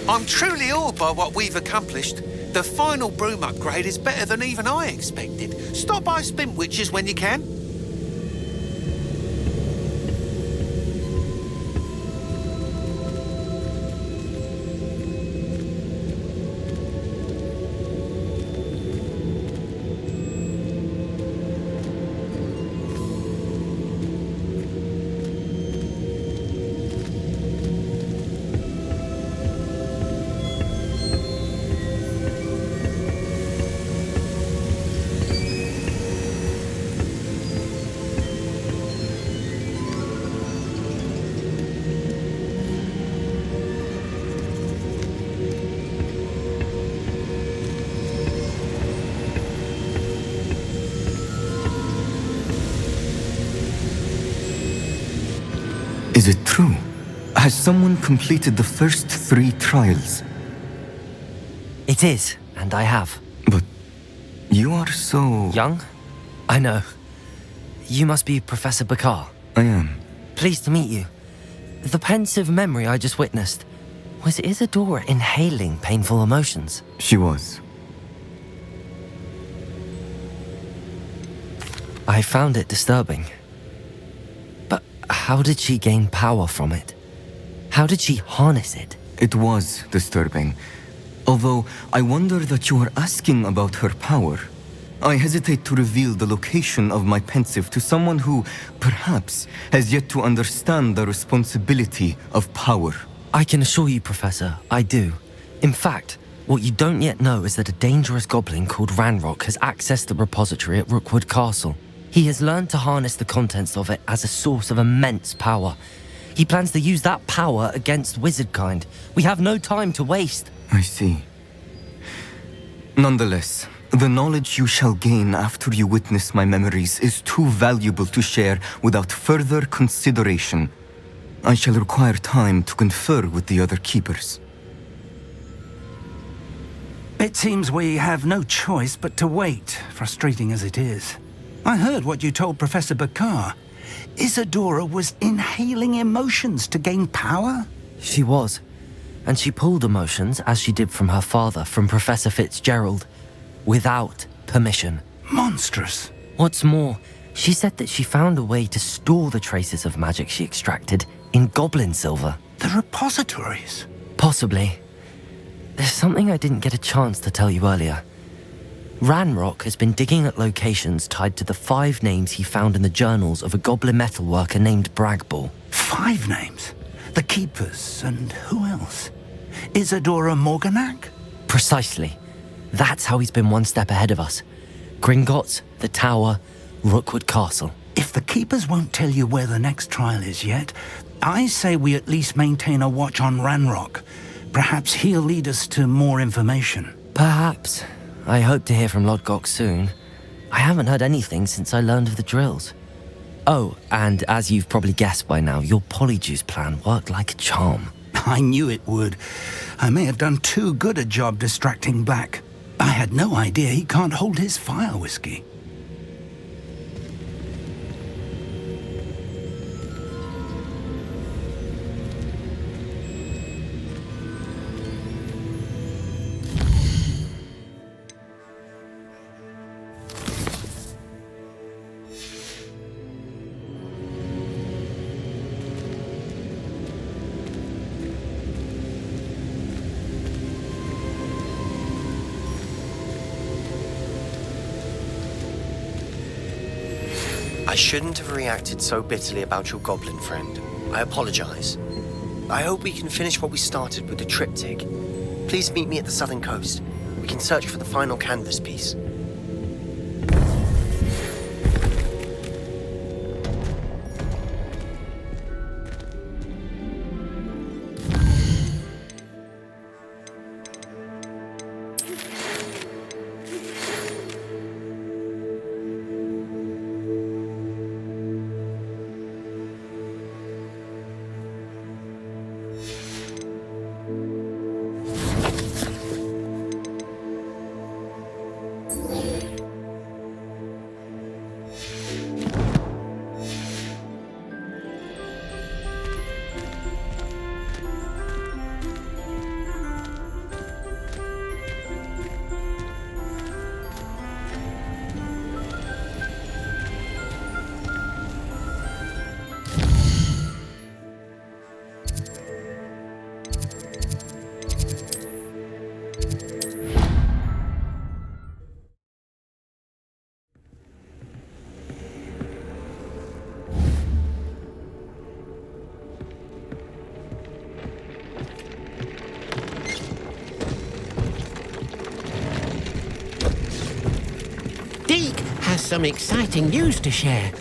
I'm truly awed by what we've accomplished. The final broom upgrade is better than even I expected. Stop by Spintwitches when you can. Is it true? Has someone completed the first 3 trials? It is, and I have. But you are so... Young? I know. You must be Professor Bakar. I am. Pleased to meet you. The pensive memory I just witnessed, was Isadora inhaling painful emotions? She was. I found it disturbing. But how did she gain power from it? How did she harness it? It was disturbing. Although I wonder that you are asking about her power. I hesitate to reveal the location of my pensive to someone who, perhaps, has yet to understand the responsibility of power. I can assure you, Professor, I do. In fact, what you don't yet know is that a dangerous goblin called Ranrock has accessed the repository at Rookwood Castle. He has learned to harness the contents of it as a source of immense power. He plans to use that power against wizardkind. We have no time to waste. I see. Nonetheless, the knowledge you shall gain after you witness my memories is too valuable to share without further consideration. I shall require time to confer with the other keepers. It seems we have no choice but to wait, frustrating as it is. I heard what you told Professor Bakar. Isadora was inhaling emotions to gain power? She was. And she pulled emotions, as she did from her father, from Professor Fitzgerald, without permission. Monstrous. What's more, she said that she found a way to store the traces of magic she extracted in goblin silver. The repositories? Possibly. There's something I didn't get a chance to tell you earlier. Ranrock has been digging at locations tied to the 5 names he found in the journals of a goblin metalworker named Bragball. 5 names? The Keepers, and who else? Isadora Morganac? Precisely. That's how he's been one step ahead of us. Gringotts, the Tower, Rookwood Castle. If the Keepers won't tell you where the next trial is yet, I say we at least maintain a watch on Ranrock. Perhaps he'll lead us to more information. Perhaps. I hope to hear from Lodgok soon. I haven't heard anything since I learned of the drills. Oh, and as you've probably guessed by now, your Polyjuice plan worked like a charm. I knew it would. I may have done too good a job distracting Black. I had no idea he can't hold his fire whiskey. I shouldn't have reacted so bitterly about your goblin friend. I apologize. I hope we can finish what we started with the triptych. Please meet me at the southern coast. We can search for the final canvas piece. some exciting news to share.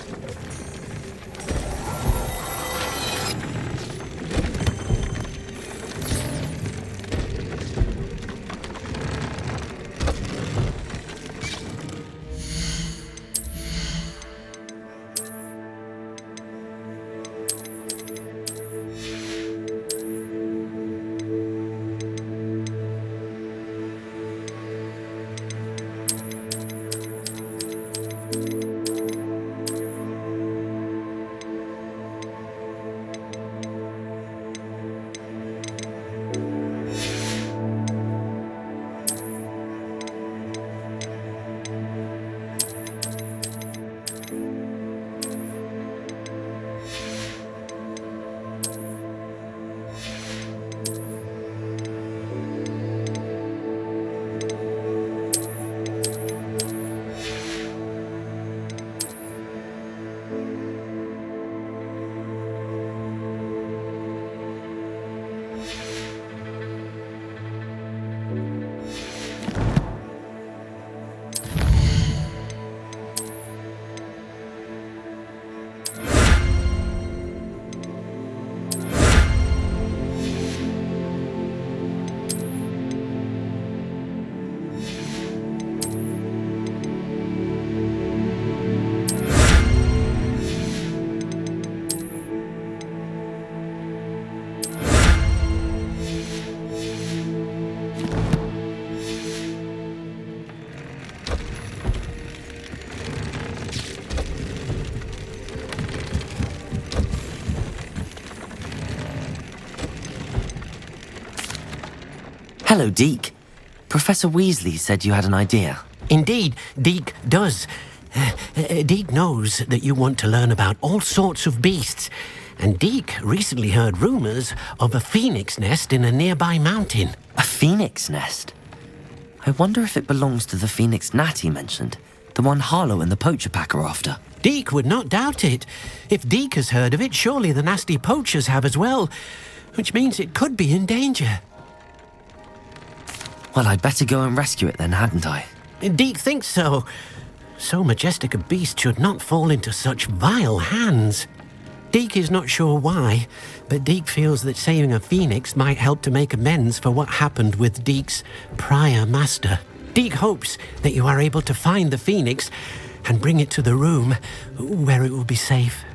Hello, Deke. Professor Weasley said you had an idea. Indeed, Deke does. Deke knows that you want to learn about all sorts of beasts, and Deke recently heard rumors of a phoenix nest in a nearby mountain. A phoenix nest? I wonder if it belongs to the phoenix gnat he mentioned, the one Harlow and the poacher pack are after. Deke would not doubt it. If Deke has heard of it, surely the nasty poachers have as well, which means it could be in danger. Well, I'd better go and rescue it then, hadn't I? Deke thinks so. So majestic a beast should not fall into such vile hands. Deke is not sure why, but Deke feels that saving a phoenix might help to make amends for what happened with Deke's prior master. Deke hopes that you are able to find the phoenix and bring it to the room where it will be safe.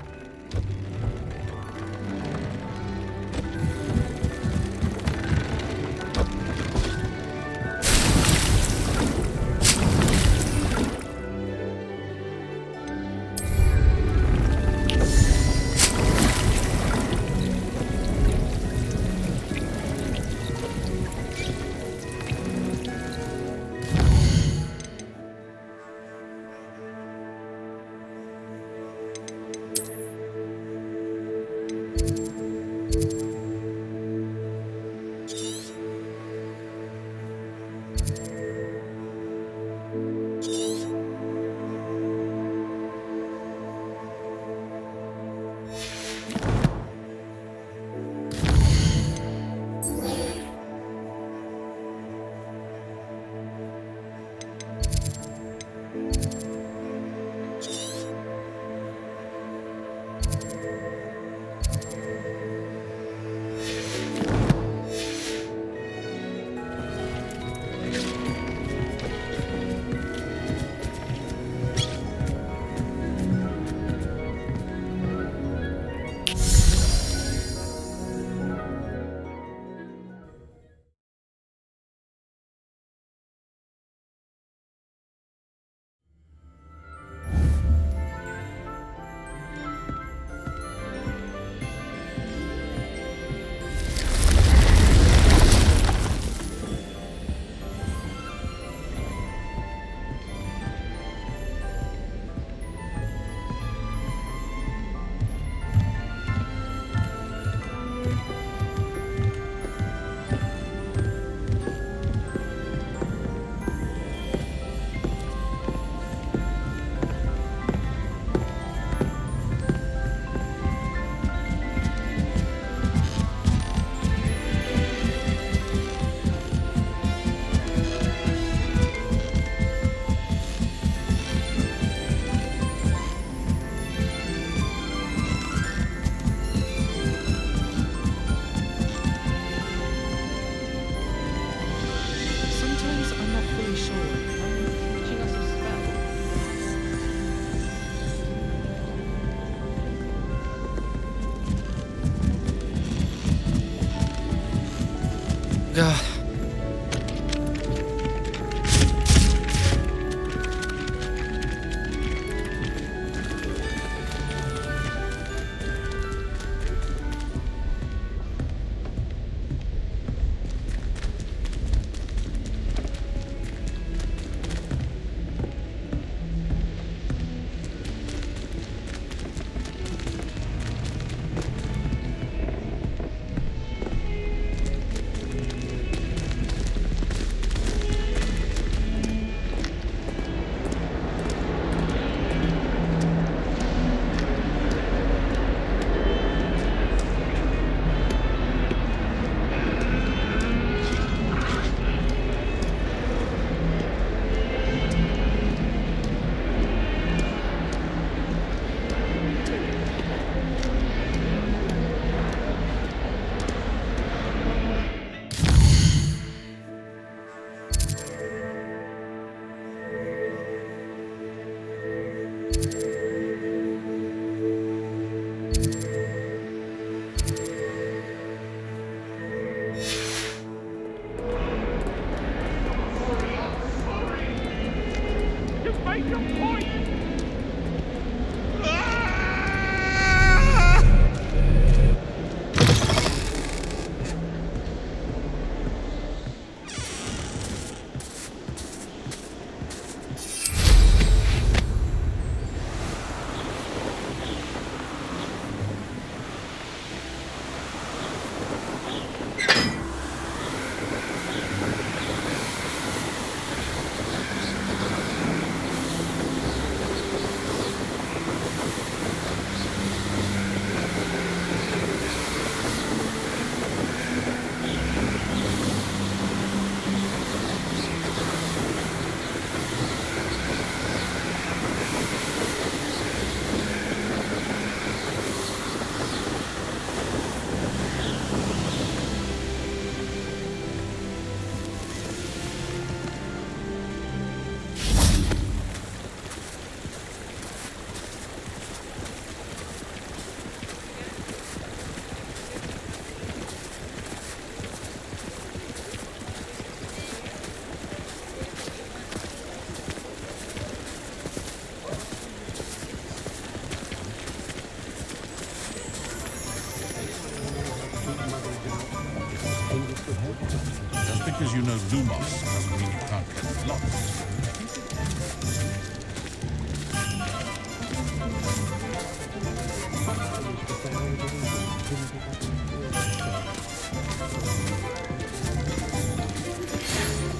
Just because you know Lumos doesn't mean you can't get lost.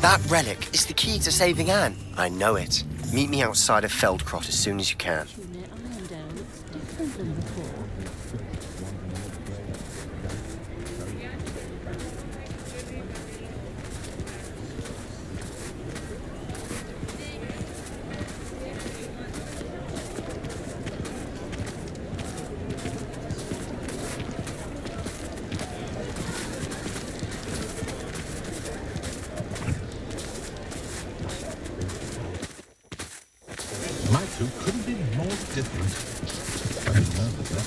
That relic is the key to saving Anne. I know it. Meet me outside of Feldcrot as soon as you can. My two couldn't be more different. I remember that.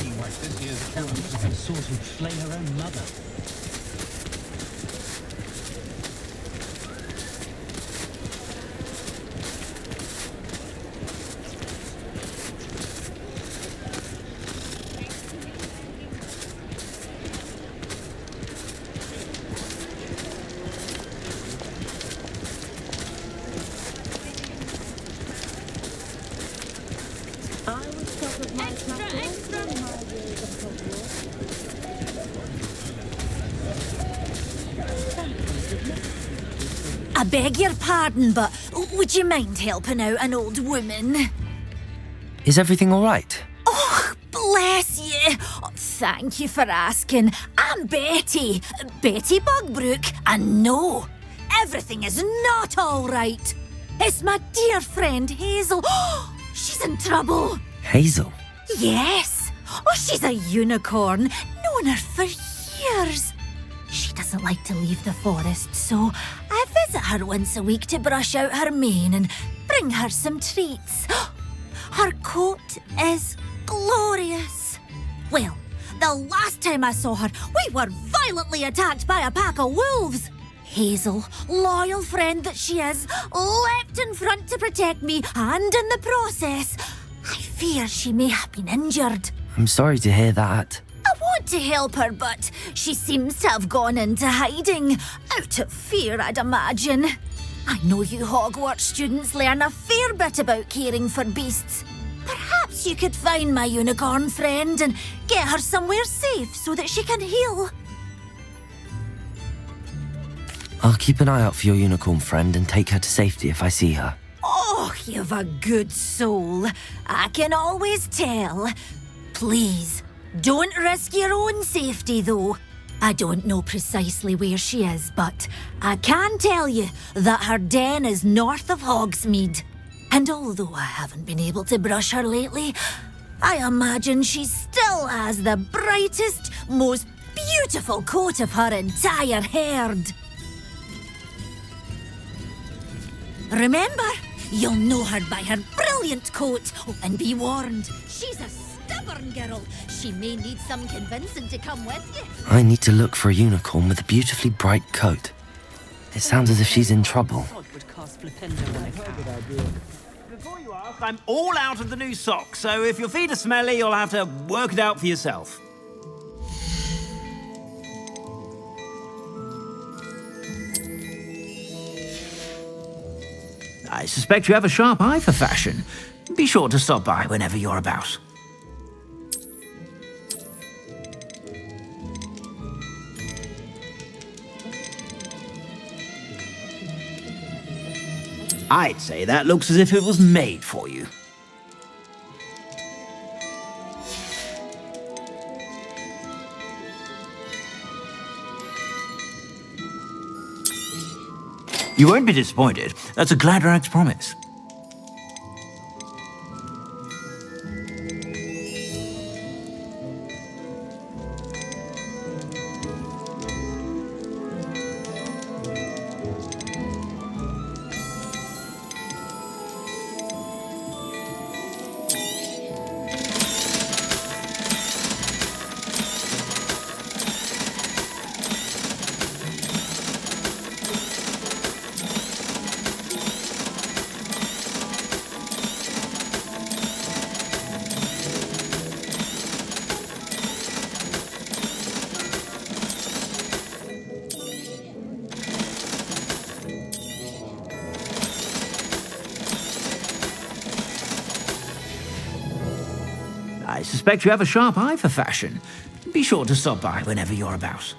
He wiped this year's children and saw him slay her own mother. I beg your pardon, but would you mind helping out an old woman? Is everything all right? Oh, bless you. Oh, thank you for asking. I'm Betty. Betty Bugbrook. And no, everything is not all right. It's my dear friend Hazel. Oh, she's in trouble. Hazel? Yes. Oh, she's a unicorn. Known her for years. She doesn't like to leave the forest, so I visit her once a week to brush out her mane and bring her some treats. Her coat is glorious. Well, The last time I saw her, we were violently attacked by a pack of wolves. Hazel, loyal friend that she is, leapt in front to protect me, and in the process, I fear she may have been injured. I'm sorry to hear that. I want to help her, but she seems to have gone into hiding. Out of fear, I'd imagine. I know you Hogwarts students learn a fair bit about caring for beasts. Perhaps you could find my unicorn friend and get her somewhere safe so that she can heal. I'll keep an eye out for your unicorn friend and take her to safety if I see her. Oh, you've a good soul. I can always tell. Please, don't risk your own safety, though. I don't know precisely where she is, but I can tell you that her den is north of Hogsmeade. And although I haven't been able to brush her lately, I imagine she still has the brightest, most beautiful coat of her entire herd. Remember, you'll know her by her brilliant coat. Oh, and be warned, she's a stubborn girl. She may need some convincing to come with you. I need to look for a unicorn with a beautifully bright coat. It sounds as if she's in trouble. Before you ask, I'm all out of the new socks, so if your feet are smelly, you'll have to work it out for yourself. I suspect you have a sharp eye for fashion. Be sure to stop by whenever you're about. I'd say that looks as if it was made for you. You won't be disappointed. That's a Gladrag's promise. I suspect you have a sharp eye for fashion. Be sure to stop by whenever you're about.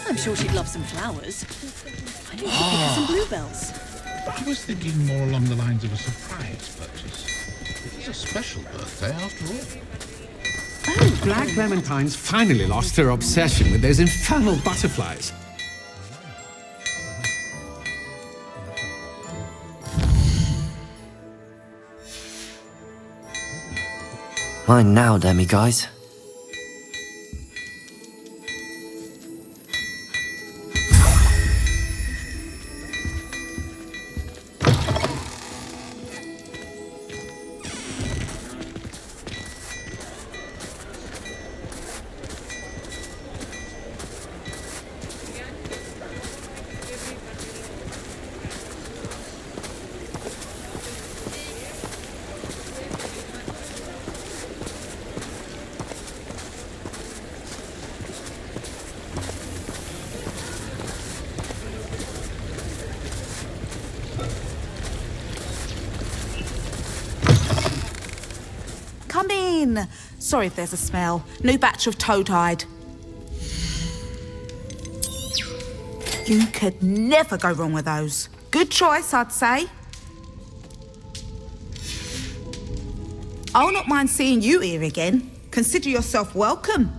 I'm sure she'd love some flowers. I need to pick her some bluebells. I was thinking more along the lines of a surprise purchase. It is a special birthday after all. Black Clementine's finally lost her obsession with those infernal butterflies. Mine now, demi-guys. Come in. Sorry if there's a smell. New batch of toad hide. You could never go wrong with those. Good choice, I'd say. I'll not mind seeing you here again. Consider yourself welcome.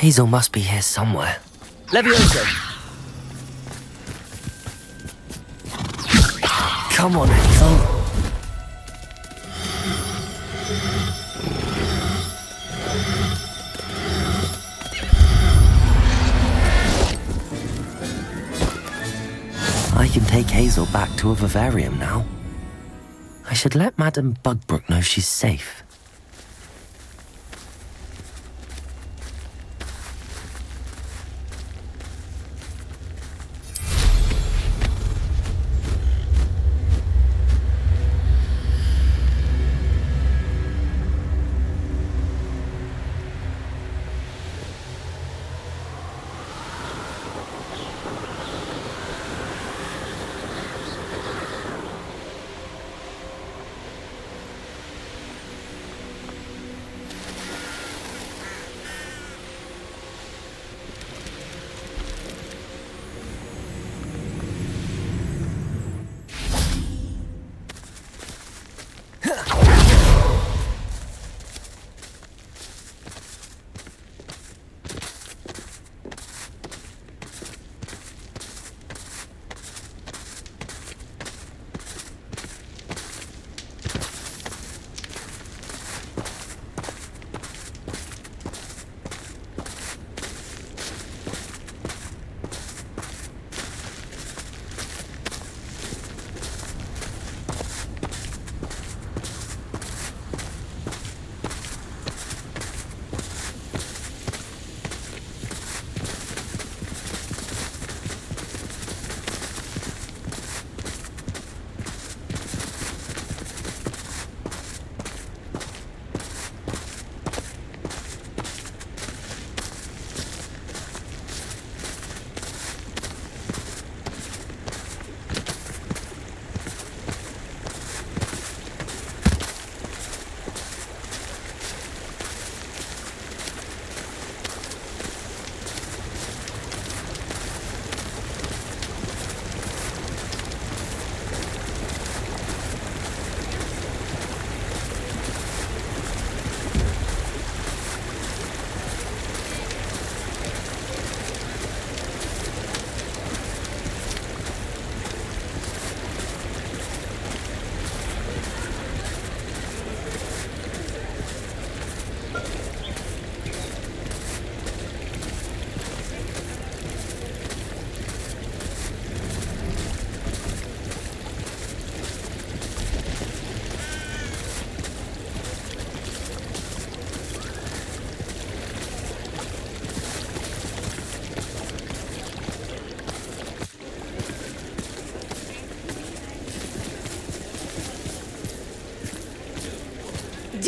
Hazel must be here somewhere. Leviosa! Come on, Hazel. I can take Hazel back to a vivarium now. I should let Madame Bugbrook know she's safe.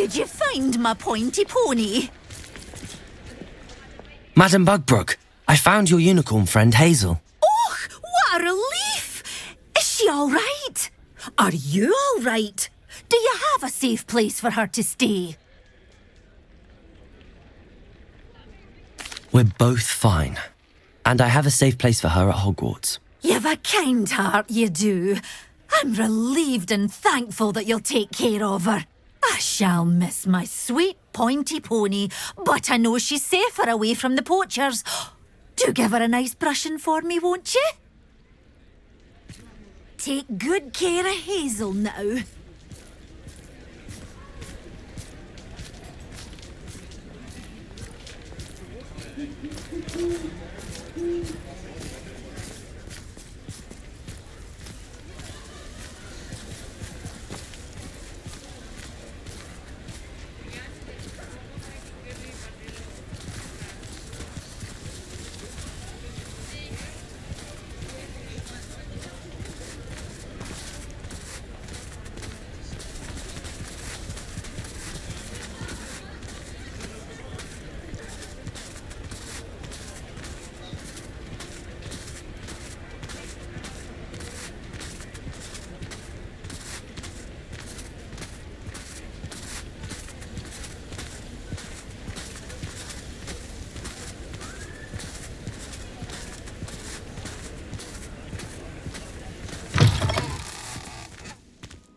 Did you find my pointy pony? Madam Bugbrook, I found your unicorn friend Hazel. Oh, what a relief! Is she all right? Are you all right? Do you have a safe place for her to stay? We're both fine. And I have a safe place for her at Hogwarts. You've a kind heart, you do. I'm relieved and thankful that you'll take care of her. I shall miss my sweet pointy pony, but I know she's safer away from the poachers. Do give her a nice brushing for me, won't you? Take good care of Hazel now.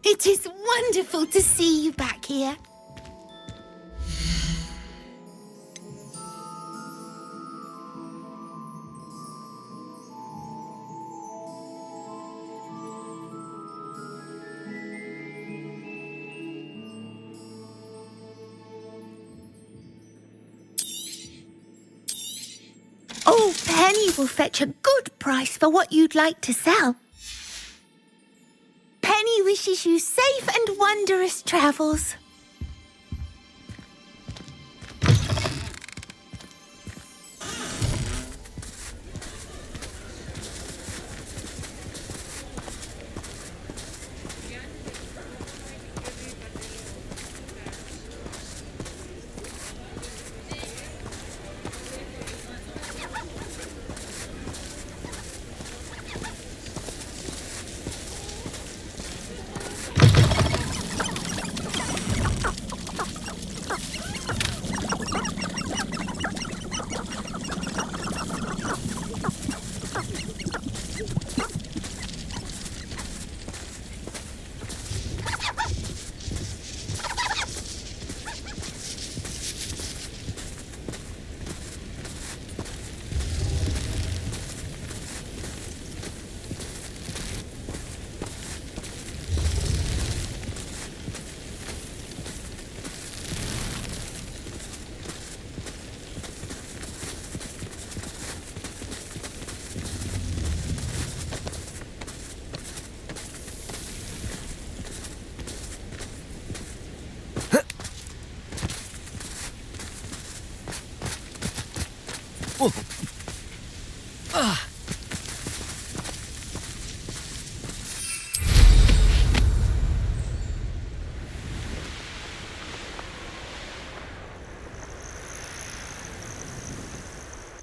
It is wonderful to see you back here. Oh, Penny will fetch a good price for what you'd like to sell. Penny wishes you safe and wondrous travels.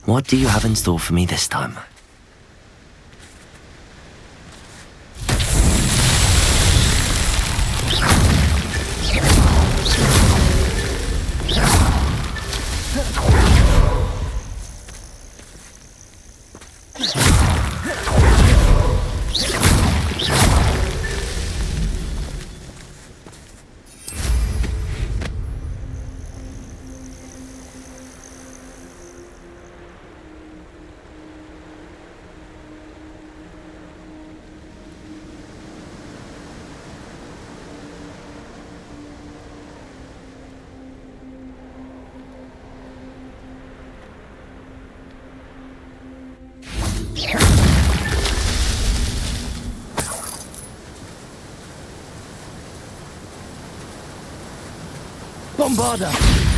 What do you have in store for me this time? Bombarda!